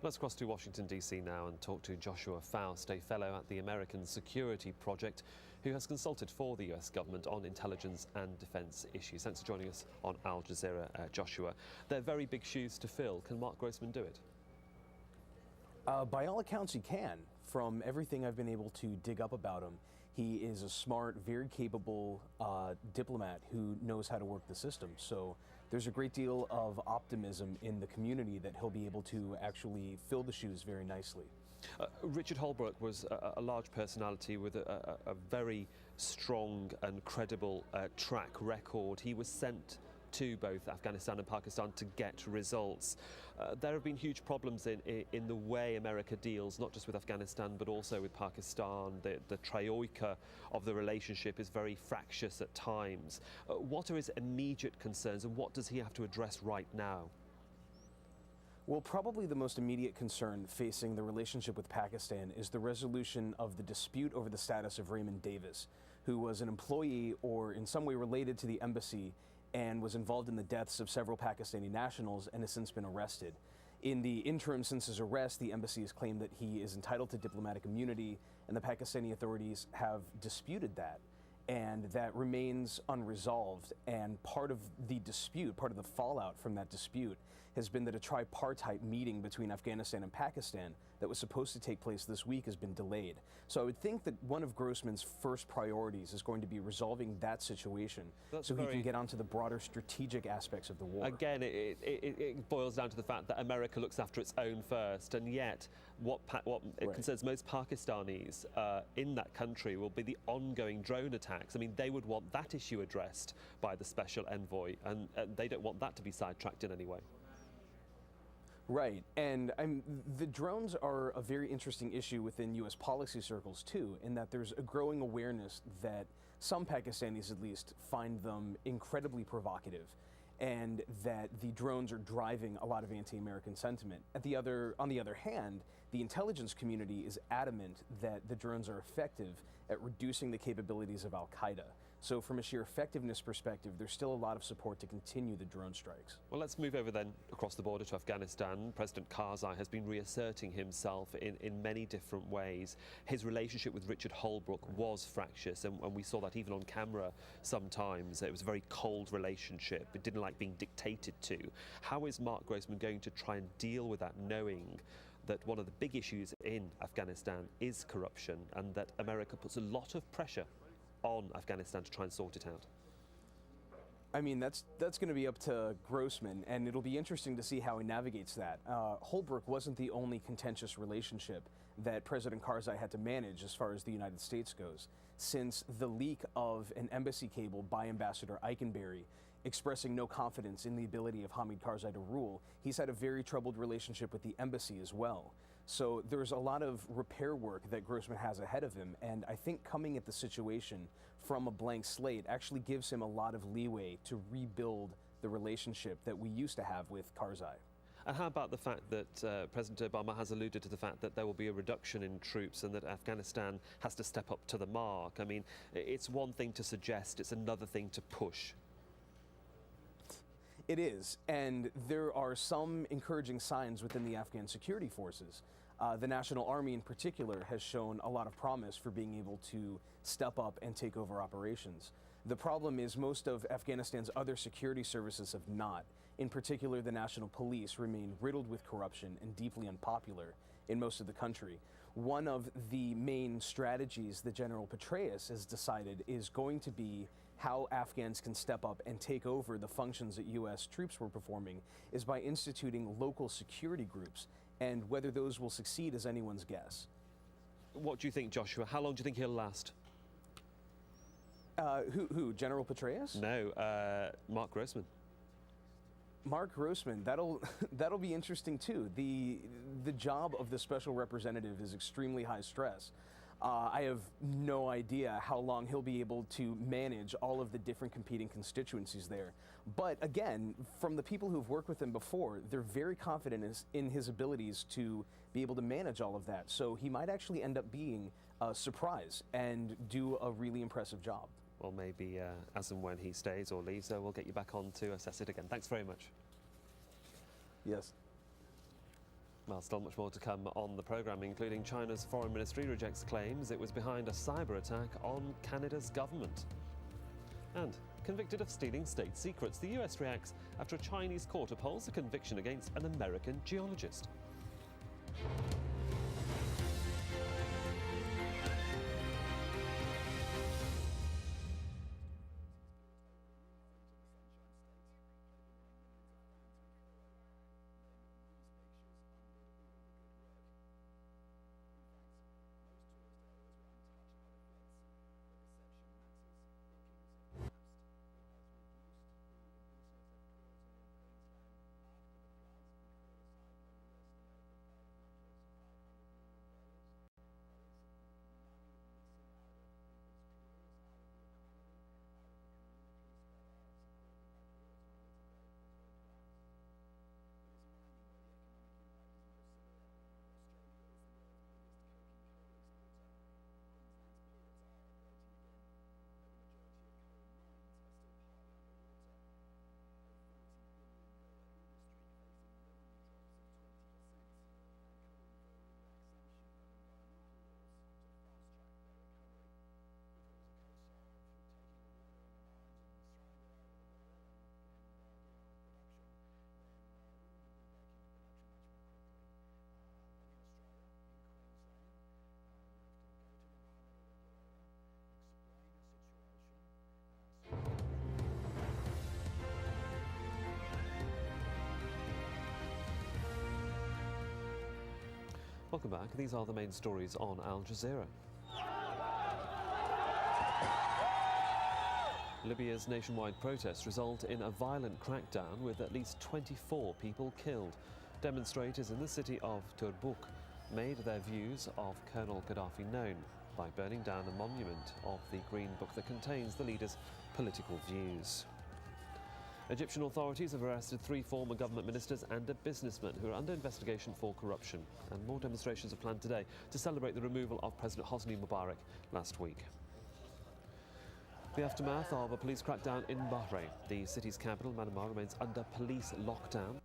Let's cross to Washington, D.C. now and talk to Joshua Foust, a fellow at the American Security Project, who has consulted for the US government on intelligence and defence issues. Thanks for joining us on Al Jazeera, Joshua. They're very big shoes to fill. Can Marc Grossman do it? By all accounts, he can. From everything I've been able to dig up about him, he is a smart, very capable diplomat who knows how to work the system. So there's a great deal of optimism in the community that he'll be able to actually fill the shoes very nicely. Richard Holbrooke was a large personality with a very strong and credible track record. He was sent to both Afghanistan and Pakistan to get results. There have been huge problems in the way America deals, not just with Afghanistan, but also with Pakistan. The troika of the relationship is very fractious at times. What are his immediate concerns, and what does he have to address right now? Well, probably the most immediate concern facing the relationship with Pakistan is the resolution of the dispute over the status of Raymond Davis, who was an employee or in some way related to the embassy and was involved in the deaths of several Pakistani nationals and has since been arrested. In the interim since his arrest, the embassy has claimed that he is entitled to diplomatic immunity, and the Pakistani authorities have disputed that. And that remains unresolved. And part of the dispute, part of the fallout from that dispute, has been that a tripartite meeting between Afghanistan and Pakistan that was supposed to take place this week has been delayed. So I would think that one of Grossman's first priorities is going to be resolving that situation so he can get onto the broader strategic aspects of the war. Again, it boils down to the fact that America looks after its own first, and yet what concerns most Pakistanis in that country will be the ongoing drone attacks. I mean, they would want that issue addressed by the special envoy, and they don't want that to be sidetracked in any way. Right, and the drones are a very interesting issue within U.S. policy circles too, in that there's a growing awareness that some Pakistanis at least find them incredibly provocative, and that the drones are driving a lot of anti-American sentiment. On the other hand, the intelligence community is adamant that the drones are effective at reducing the capabilities of Al-Qaeda. So from a sheer effectiveness perspective, there's still a lot of support to continue the drone strikes. Well, let's move over then across the border to Afghanistan. President Karzai has been reasserting himself in many different ways. His relationship with Richard Holbrooke was fractious, and we saw that even on camera sometimes. It was a very cold relationship. It didn't like being dictated to. How is Marc Grossman going to try and deal with that, knowing that one of the big issues in Afghanistan is corruption, and that America puts a lot of pressure on Afghanistan to try and sort it out? I mean, that's going to be up to Grossman, and it'll be interesting to see how he navigates that. Holbrooke wasn't the only contentious relationship that President Karzai had to manage as far as the United States goes. Since the leak of an embassy cable by Ambassador Eikenberry expressing no confidence in the ability of Hamid Karzai to rule, he's had a very troubled relationship with the embassy as well. So there's a lot of repair work that Grossman has ahead of him, and I think coming at the situation from a blank slate actually gives him a lot of leeway to rebuild the relationship that we used to have with Karzai. And how about the fact that President Obama has alluded to the fact that there will be a reduction in troops and that Afghanistan has to step up to the mark? I mean, it's one thing to suggest, it's another thing to push. It is, and there are some encouraging signs within the Afghan security forces. The National Army in particular has shown a lot of promise for being able to step up and take over operations. The problem is most of Afghanistan's other security services have not. In particular, the National Police remain riddled with corruption and deeply unpopular in most of the country. One of the main strategies that General Petraeus has decided is going to be how Afghans can step up and take over the functions that U.S. troops were performing is by instituting local security groups, and whether those will succeed is anyone's guess. What do you think, Joshua? How long do you think he'll last? Who? General Petraeus? No, Marc Grossman. Marc Grossman, that'll be interesting too. The job of the special representative is extremely high stress. I have no idea how long he'll be able to manage all of the different competing constituencies there. But again, from the people who've worked with him before, they're very confident in his abilities to be able to manage all of that. So he might actually end up being a surprise and do a really impressive job. Well, maybe as and when he stays or leaves, we'll get you back on to assess it again. Thanks very much. Yes. Well, still much more to come on the programme, including China's foreign ministry rejects claims it was behind a cyber attack on Canada's government. And convicted of stealing state secrets, the US reacts after a Chinese court upholds a conviction against an American geologist. Welcome back. These are the main stories on Al Jazeera. Libya's nationwide protests result in a violent crackdown with at least 24 people killed. Demonstrators in the city of Tobruk made their views of Colonel Gaddafi known by burning down a monument of the Green Book that contains the leader's political views. Egyptian authorities have arrested 3 former government ministers and a businessman who are under investigation for corruption. And more demonstrations are planned today to celebrate the removal of President Hosni Mubarak last week. The aftermath of a police crackdown in Bahrain. The city's capital, Manama, remains under police lockdown.